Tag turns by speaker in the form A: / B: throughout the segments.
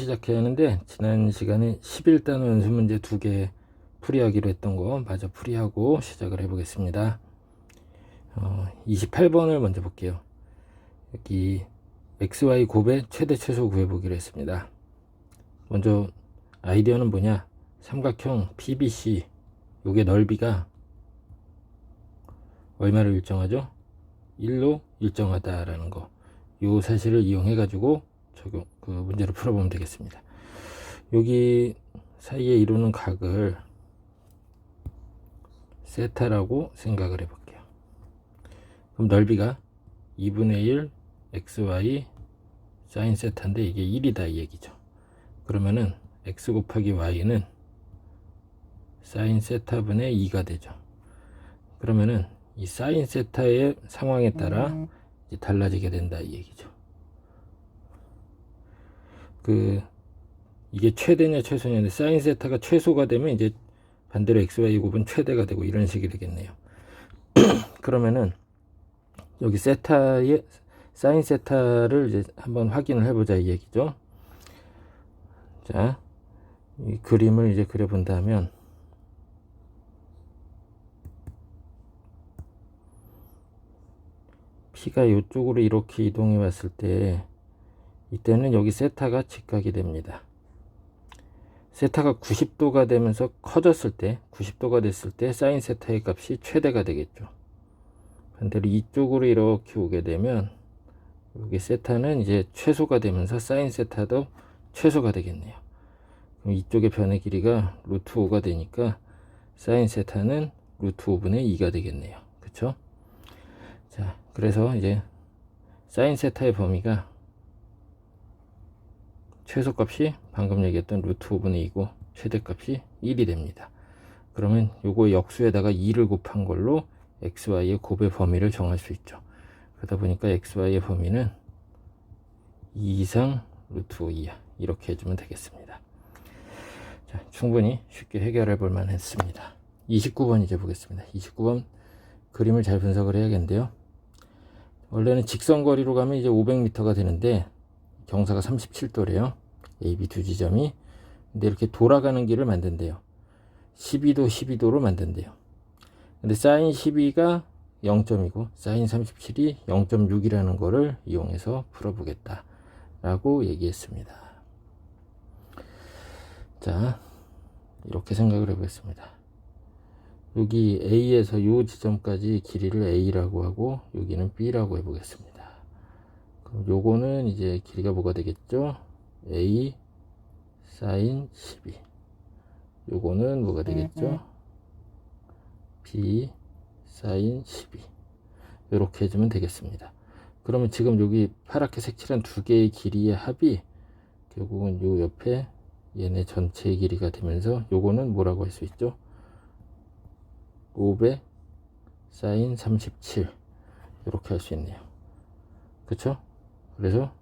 A: 시작해야 하는데, 지난 시간에 11단 원수 문제 2개 풀이하기로 했던 거 마저 풀이하고 시작을 해보겠습니다. 28번을 먼저 볼게요. 여기 XY 곱의 최대 최소 구해보기로 했습니다. 먼저 아이디어는 뭐냐, 삼각형 PBC 요게 넓이가 얼마를 일정하죠? 1로 일정하다라는 거, 요 사실을 이용해 가지고 그 문제를 풀어보면 되겠습니다. 여기 사이에 이루는 각을 세타라고 생각을 해볼게요. 그럼 넓이가 2분의 1 xy 사인 세타인데 이게 1이다 이 얘기죠. 그러면은 x 곱하기 y는 사인 세타분의 2가 되죠. 그러면은 이 사인 세타의 상황에 따라 이제 달라지게 된다 이 얘기죠. 이게 최대냐 최소냐인데, 사인 세타가 최소가 되면 이제 반대로 xy 곱은 최대가 되고 이런 식이 되겠네요. 그러면은 여기 세타의 사인 세타를 이제 한번 확인을 해보자 이 얘기죠. 자, 이 그림을 이제 그려본다면 P가 이쪽으로 이렇게 이동해 왔을 때, 이때는 여기 세타가 직각이 됩니다. 세타가 90도가 되면서 커졌을 때, 90도가 됐을 때 사인 세타의 값이 최대가 되겠죠. 반대로 이쪽으로 이렇게 오게 되면 여기 세타는 이제 최소가 되면서 사인 세타도 최소가 되겠네요. 그럼 이쪽의 변의 길이가 루트 5가 되니까 사인 세타는 루트 5분의 2가 되겠네요. 그쵸? 자, 그래서 이제 사인 세타의 범위가 최소값이 방금 얘기했던 루트 5분의 2고 최대값이 1이 됩니다. 그러면 요거 역수에다가 2를 곱한 걸로 xy의 곱의 범위를 정할 수 있죠. 그러다 보니까 xy의 범위는 2 이상 루트 5 이하 이렇게 해주면 되겠습니다. 자, 충분히 쉽게 해결해 볼 만했습니다. 29번 이제 보겠습니다. 29번 그림을 잘 분석을 해야겠는데요. 원래는 직선거리로 가면 이제 500m가 되는데 경사가 37도래요. A, B 두 지점이. 근데 이렇게 돌아가는 길을 만든대요. 12도, 12도로 만든대요. 근데 사인 12가 0점이고 사인 37이 0.6이라는 거를 이용해서 풀어보겠다 라고 얘기했습니다. 자, 이렇게 생각을 해보겠습니다. 여기 A에서 이 지점까지 길이를 A라고 하고 여기는 B라고 해보겠습니다. 그럼 요거는 이제 길이가 뭐가 되겠죠? A 사인 12. 요거는 뭐가 되겠죠? B 사인 12. 이렇게 해주면 되겠습니다. 그러면 지금 여기 파랗게 색칠한 두 개의 길이의 합이 결국은 요 옆에 얘네 전체의 길이가 되면서 요거는 뭐라고 할 수 있죠? 500 사인 37 이렇게 할 수 있네요. 그쵸? 그래서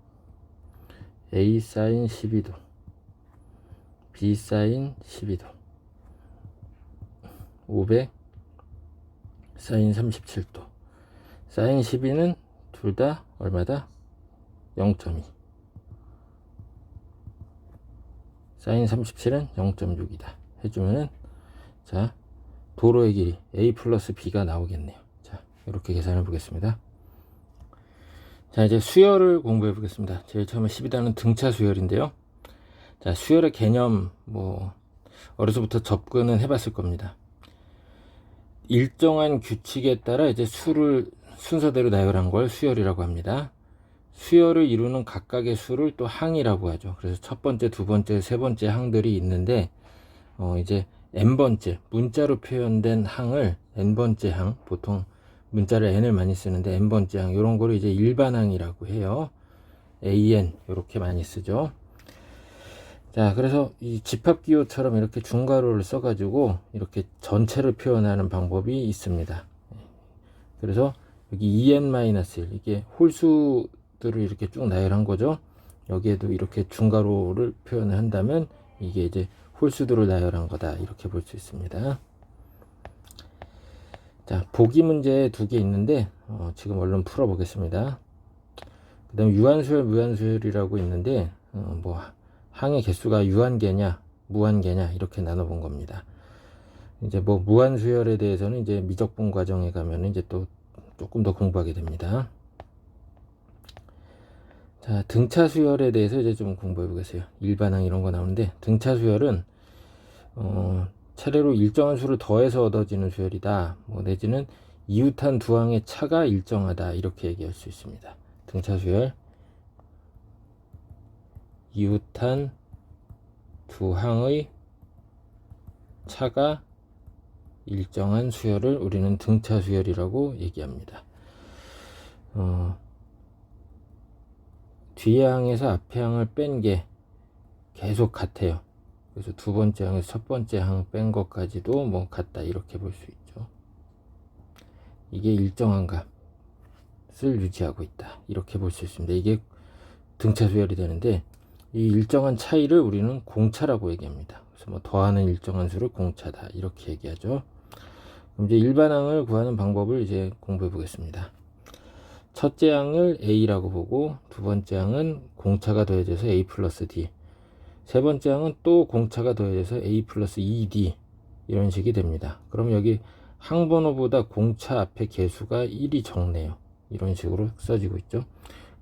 A: A 사인 12도 B 사인 12도 500 사인 37도 사인 12는 둘 다 얼마다? 0.2 사인 37은 0.6이다 해주면은, 자, 도로의 길이 A 플러스 B가 나오겠네요. 자, 이렇게 계산해 보겠습니다. 자, 이제 수열을 공부해 보겠습니다. 제일 처음에 12단은 등차 수열인데요. 자, 수열의 개념 어려서부터 접근은 해봤을 겁니다. 일정한 규칙에 따라 이제 수를 순서대로 나열한 걸 수열이라고 합니다. 수열을 이루는 각각의 수를 또 항이라고 하죠. 그래서 첫 번째, 두 번째, 세 번째 항들이 있는데, 이제 n번째 문자로 표현된 항을 n번째 항, 보통 문자를 n을 많이 쓰는데 n번째 항, 이런 거를 이제 일반항이라고 해요. an 이렇게 많이 쓰죠. 자, 그래서 이 집합기호처럼 이렇게 중괄호를 써가지고 이렇게 전체를 표현하는 방법이 있습니다. 그래서 여기 en-1 이게 홀수들을 이렇게 쭉 나열한 거죠. 여기에도 이렇게 중괄호를 표현을 한다면 이게 이제 홀수들을 나열한 거다 이렇게 볼 수 있습니다. 자, 보기 문제 두 개 있는데 지금 얼른 풀어 보겠습니다. 그 다음에 유한수열 무한수열이라고 있는데 항의 개수가 유한계냐 무한계냐 이렇게 나눠본 겁니다. 이제 뭐 무한수열에 대해서는 이제 미적분 과정에 가면 이제 또 조금 더 공부하게 됩니다. 자, 등차 수열에 대해서 이제 좀 공부해 보겠어요. 일반항 이런 거 나오는데, 등차 수열은 차례로 일정한 수를 더해서 얻어지는 수열이다. 뭐 내지는 이웃한 두 항의 차가 일정하다 이렇게 얘기할 수 있습니다. 등차 수열, 이웃한 두 항의 차가 일정한 수열을 우리는 등차 수열이라고 얘기합니다. 뒤에 항에서 앞에 항을 뺀 게 계속 같아요. 그래서 두 번째 항에서 첫 번째 항 뺀 것까지도 뭐 같다 이렇게 볼 수 있죠. 이게 일정한 값을 유지하고 있다 이렇게 볼 수 있습니다. 이게 등차 수열이 되는데, 이 일정한 차이를 우리는 공차라고 얘기합니다. 그래서 뭐 더하는 일정한 수를 공차다 이렇게 얘기하죠. 그럼 이제 일반항을 구하는 방법을 이제 공부해 보겠습니다. 첫째 항을 A라고 보고, 두 번째 항은 공차가 더해져서 A 플러스 D, 세 번째 항은 또 공차가 더해져서 A 플러스 2D 이런 식이 됩니다. 그럼 여기 항번호보다 공차 앞에 개수가 1이 적네요. 이런 식으로 써지고 있죠.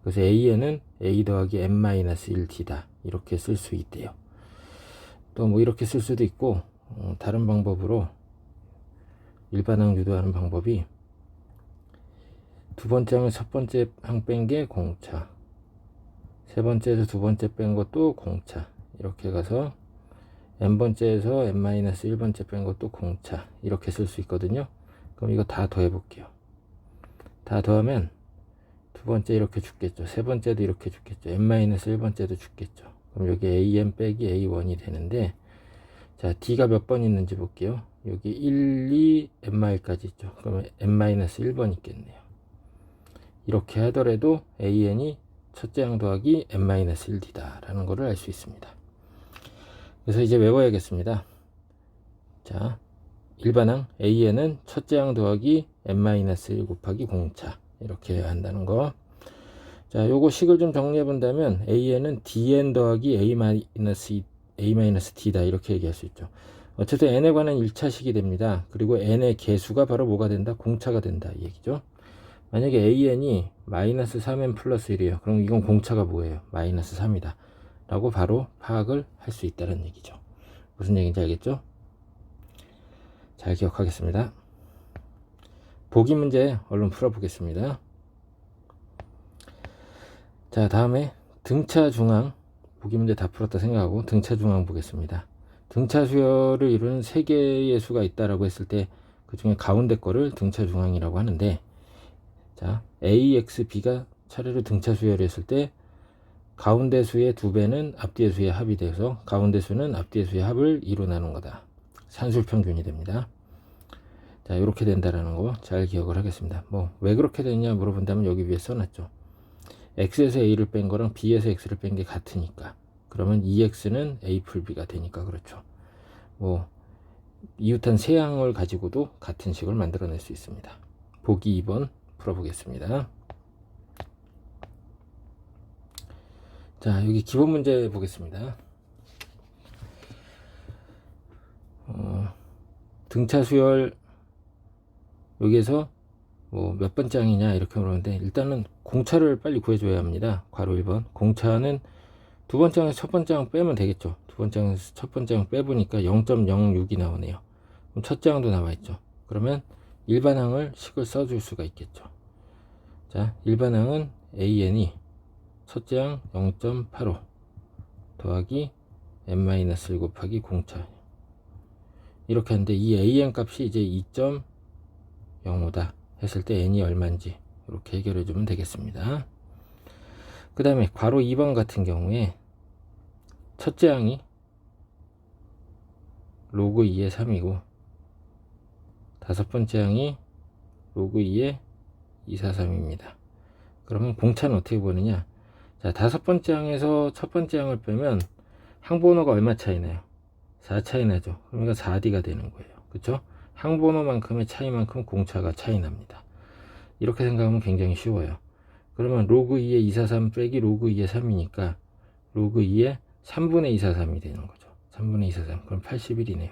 A: 그래서 A에는 A 더하기 n-1D다 이렇게 쓸 수 있대요. 또 뭐 이렇게 쓸 수도 있고, 다른 방법으로 일반항 유도하는 방법이, 두 번째 항을 첫 번째 항 뺀 게 공차, 세 번째에서 두 번째 뺀 것도 공차, 이렇게 가서 n번째에서 n-1번째 뺀 것도 공차 이렇게 쓸 수 있거든요. 그럼 이거 다 더해 볼게요. 다 더하면 두 번째 이렇게 죽겠죠. 세 번째도 이렇게 죽겠죠. n-1번째도 죽겠죠. 그럼 여기 an 빼기 a1이 되는데, 자, d가 몇 번 있는지 볼게요. 여기 1, 2, n-까지 있죠. 그러면 n-1번 있겠네요. 이렇게 하더라도 an이 첫째 항 더하기 n-1d 라는 것을 알 수 있습니다. 그래서 이제 외워야겠습니다. 자, 일반항 an은 첫째 항 더하기 n-1 곱하기 공차 이렇게 해야 한다는 거. 자, 요거 식을 좀 정리해 본다면 an은 dn 더하기 a-d다 이렇게 얘기할 수 있죠. 어쨌든 n에 관한 1차식이 됩니다. 그리고 n의 개수가 바로 뭐가 된다? 공차가 된다 이 얘기죠. 만약에 an이 마이너스 3n 플러스 1이에요. 그럼 이건 공차가 뭐예요? 마이너스 3이다 라고 바로 파악을 할 수 있다는 얘기죠. 무슨 얘기인지 알겠죠? 잘 기억하겠습니다. 보기 문제 얼른 풀어보겠습니다. 자, 다음에 등차 중항, 보기 문제 다 풀었다 생각하고 등차 중항 보겠습니다. 등차 수열을 이루는 세 개의 수가 있다라고 했을 때 그 중에 가운데 거를 등차 중항이라고 하는데, 자, A, X, B가 차례로 등차 수열을 했을 때 가운데 수의 2배는 앞뒤의 수의 합이 돼서 가운데 수는 앞뒤의 수의 합을 2로 나눈 거다. 산술평균이 됩니다. 자, 이렇게 된다라는 거 잘 기억을 하겠습니다. 뭐 왜 그렇게 됐냐 물어본다면 여기 위에 써놨죠. X에서 A를 뺀 거랑 B에서 X를 뺀 게 같으니까. 그러면 2X는 A 풀 B가 되니까 그렇죠. 뭐 이웃한 세 항을 가지고도 같은 식을 만들어낼 수 있습니다. 보기 2번 풀어보겠습니다. 자, 여기 기본 문제 보겠습니다. 등차 수열 여기에서 뭐 몇 번째 항이냐 이렇게 물었는데, 일단은 공차를 빨리 구해줘야 합니다. 괄호 1번 공차는 두 번째 항에서 첫 번째 항 빼면 되겠죠. 두 번째 항에서 첫 번째 항 빼보니까 0.06이 나오네요. 그럼 첫째 항도 나와있죠. 그러면 일반항을 식을 써줄 수가 있겠죠. 자, 일반항은 an이 첫째 항 0.85 더하기 n-1 곱하기 공차 이렇게 하는데, 이 an 값이 이제 2.05다 했을 때 n이 얼마인지 이렇게 해결해 주면 되겠습니다. 그 다음에 괄호 2번 같은 경우에 첫째 항이 로그 2의 3이고 다섯 번째 항이 로그 2의 243입니다. 그러면 공차는 어떻게 보느냐? 자, 다섯 번째 항에서 첫 번째 항을 빼면 항번호가 얼마 차이 나요? 4 차이 나죠. 그러니까 4D가 되는 거예요. 그쵸? 항번호만큼의 차이만큼 공차가 차이 납니다. 이렇게 생각하면 굉장히 쉬워요. 그러면 로그 2의 243 빼기 로그 2의 3이니까 로그 2의 3분의 243이 되는 거죠. 3분의 243. 그럼 81이네요.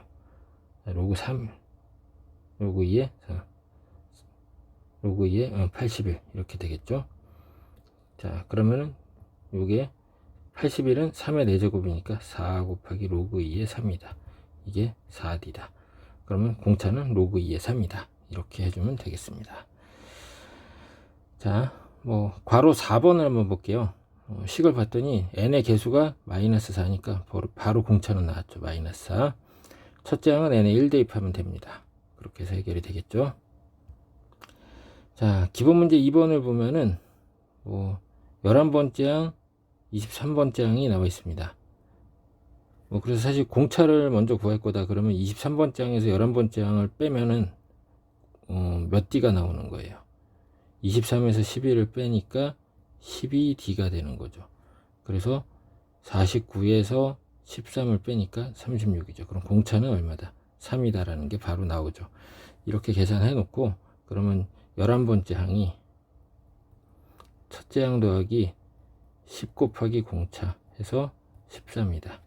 A: 로그 3, 로그 2에, 로그 2에 81 이렇게 되겠죠. 자, 그러면은 요게 81은 3의 4제곱이니까 4 곱하기 로그 2의 3이다. 이게 4D다. 그러면 공차는 로그 2의 3이다. 이렇게 해주면 되겠습니다. 자, 뭐 괄호 4번을 한번 볼게요. 식을 봤더니 n의 개수가 마이너스 4니까 바로 공차는 나왔죠. 마이너스 4. 첫째 항은 n에 1 대입하면 됩니다. 그렇게 해서 해결이 되겠죠. 자, 기본 문제 2번을 보면은 뭐 11번째 항, 23번째 항이 나와 있습니다. 뭐 그래서 사실 공차를 먼저 구할 거다 그러면 23번째 항에서 11번째 항을 빼면은 몇 D가 나오는 거예요. 23에서 11을 빼니까 12D가 되는 거죠. 그래서 49에서 13을 빼니까 36이죠. 그럼 공차는 얼마다? 3이다라는 게 바로 나오죠. 이렇게 계산해 놓고 그러면 11번째 항이 첫째 항 더하기 10 곱하기 공차 해서 13이다.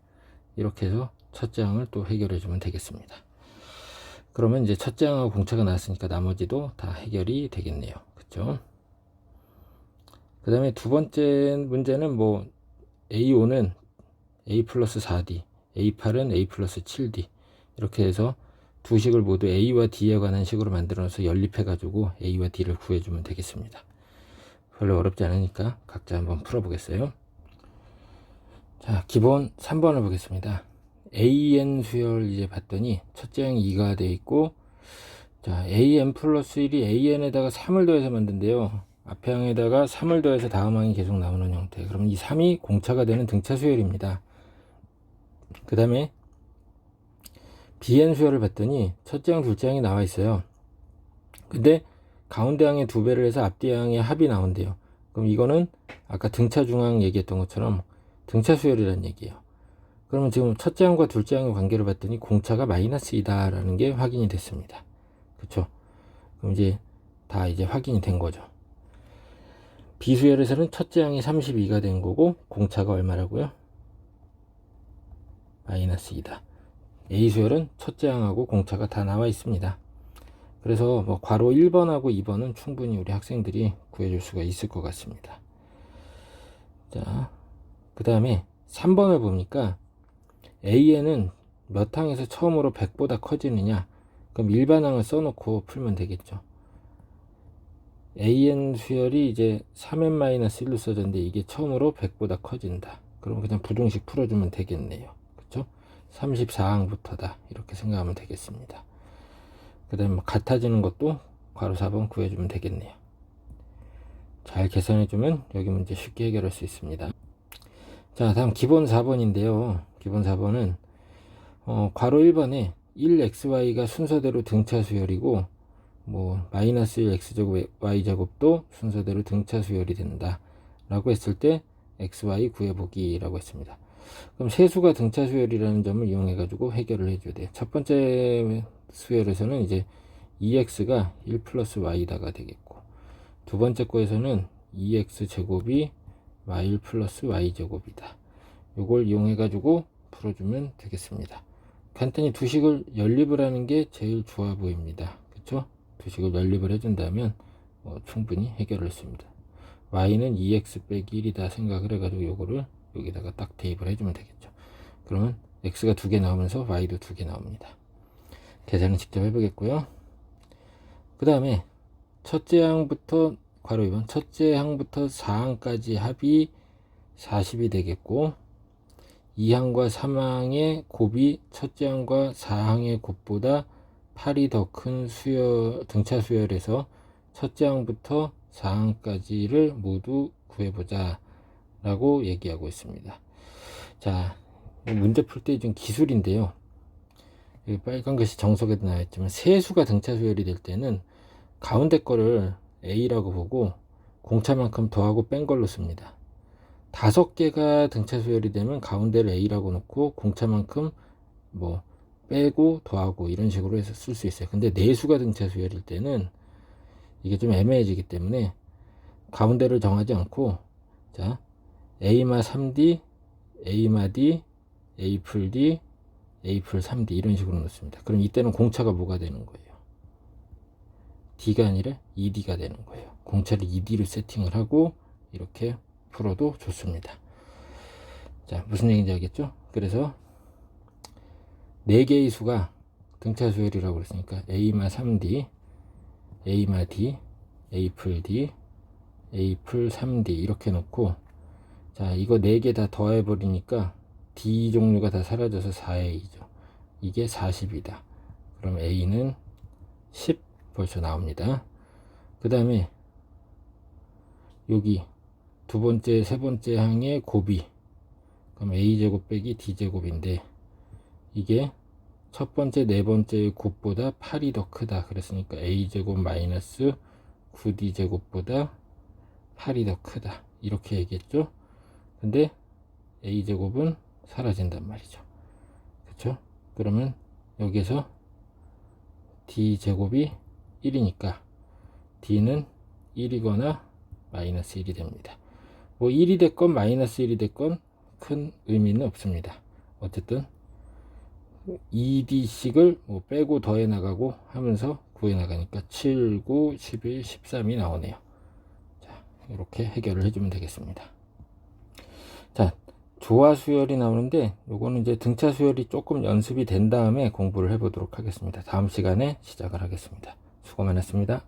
A: 이렇게 해서 첫째 항을 또 해결해 주면 되겠습니다. 그러면 이제 첫째 항하고 공차가 나왔으니까 나머지도 다 해결이 되겠네요. 그렇죠? 그 다음에 두 번째 문제는 뭐 A5는 A 플러스 4D, A8은 A 플러스 7D 이렇게 해서 두 식을 모두 A와 D에 관한 식으로 만들어서 연립해 가지고 A와 D를 구해주면 되겠습니다. 별로 어렵지 않으니까 각자 한번 풀어보겠어요. 자, 기본 3번을 보겠습니다. AN 수열 이제 봤더니 첫째 항이 2가 되어 있고, 자, AN 플러스 1이 AN에다가 3을 더해서 만든대요. 앞에 항에다가 3을 더해서 다음 항이 계속 나오는 형태. 그러면 이 3이 공차가 되는 등차 수열입니다. 그 다음에 BN 수열을 봤더니 첫째 항, 둘째 항이 나와 있어요. 근데 가운데 항의 2배를 해서 앞뒤 항의 합이 나온대요. 그럼 이거는 아까 등차 중항 얘기했던 것처럼 등차 수열이라는 얘기예요. 그러면 지금 첫째 항과 둘째 항의 관계를 봤더니 공차가 마이너스 2다 라는 게 확인이 됐습니다. 그쵸? 그럼 이제 다 이제 확인이 된 거죠. B수열에서는 첫째 항이 32가 된 거고 공차가 얼마라고요? 마이너스 2다. A수열은 첫째 항하고 공차가 다 나와 있습니다. 그래서 뭐 괄호 1번하고 2번은 충분히 우리 학생들이 구해줄 수가 있을 것 같습니다. 자, 그 다음에 3번을 보니까 AN은 몇 항에서 처음으로 100보다 커지느냐? 그럼 일반항을 써놓고 풀면 되겠죠. AN 수열이 이제 3n-1로 써졌는데 이게 처음으로 100보다 커진다. 그럼 그냥 부등식 풀어주면 되겠네요. 그쵸? 34항부터다. 이렇게 생각하면 되겠습니다. 그 다음에 뭐 같아지는 것도 괄호 4번 구해주면 되겠네요. 잘 계산해주면 여기 문제 쉽게 해결할 수 있습니다. 자, 다음 기본 4번인데요. 기본 4번은 괄호 1번에 1xy가 순서대로 등차 수열이고 뭐 마이너스 1x제곱 y제곱도 순서대로 등차 수열이 된다 라고 했을 때 xy 구해보기 라고 했습니다. 그럼 세수가 등차 수열이라는 점을 이용해 가지고 해결을 해줘야 돼요. 첫 번째 수열에서는 이제 2x가 1 플러스 y다가 되겠고, 두 번째 거에서는 2x 제곱이 y1 플러스 y제곱이다. 요걸 이용해 가지고 풀어주면 되겠습니다. 간단히 두 식을 연립을 하는 게 제일 좋아 보입니다. 그쵸? 두 식을 연립을 해준다면 충분히 해결을 했습니다. y는 2x 빼기 1이다 생각을 해가지고 요거를 여기다가 딱 대입을 해주면 되겠죠. 그러면 x가 2개 나오면서 y도 2개 나옵니다. 계산은 직접 해보겠고요. 그 다음에 첫째 항부터 괄호 2번 첫째 항부터 4항까지 합이 40이 되겠고, 2항과 3항의 곱이 첫째 항과 4항의 곱보다 8이 더 큰 수열, 등차 수열에서 첫째 항부터 4항까지를 모두 구해보자 라고 얘기하고 있습니다. 자, 문제 풀 때 좀 기술인데요. 여기 빨간 것이 정석에도 나와있지만 세수가 등차 수열이 될 때는 가운데 거를 A라고 보고 공차만큼 더하고 뺀 걸로 씁니다. 5개가 등차 수열이 되면 가운데를 A라고 놓고 공차만큼 뭐 빼고 더하고 이런 식으로 해서 쓸 수 있어요. 근데 내수가 등차 수열일 때는 이게 좀 애매해지기 때문에 가운데를 정하지 않고, 자, A마 3D A마디, A풀 D, A풀 3D 이런 식으로 놓습니다. 그럼 이때는 공차가 뭐가 되는 거예요? D가 아니라 ED가 되는 거예요. 공차를 ED로 세팅을 하고 이렇게 풀어도 좋습니다. 자, 무슨 얘기인지 알겠죠? 그래서 4개의 수가 등차 수열이라고 그랬으니까 A마 3D, A마 D, A풀 D, A풀 3D 이렇게 놓고, 자, 이거 4개 다 더해 버리니까 D 종류가 다 사라져서 4A죠. 이게 40이다. 그럼 A는 10 벌써 나옵니다. 그 다음에 여기 두 번째, 세 번째 항의 곱이, 그럼 A제곱 빼기 D제곱인데 이게 첫 번째, 네 번째의 곱보다 8이 더 크다. 그랬으니까 A제곱 마이너스 9D제곱보다 8이 더 크다. 이렇게 얘기했죠. 근데 A제곱은 사라진단 말이죠. 그쵸? 그러면 여기서 D제곱이 1이니까 D는 1이거나 마이너스 1이 됩니다. 뭐 1이 됐건 마이너스 1이 됐건 큰 의미는 없습니다. 어쨌든 2D씩을 뭐 빼고 더해 나가고 하면서 구해 나가니까 7, 9, 11, 13이 나오네요. 자, 이렇게 해결을 해주면 되겠습니다. 자, 조화 수열이 나오는데 요거는 이제 등차 수열이 조금 연습이 된 다음에 공부를 해보도록 하겠습니다. 다음 시간에 시작을 하겠습니다. 수고 많았습니다.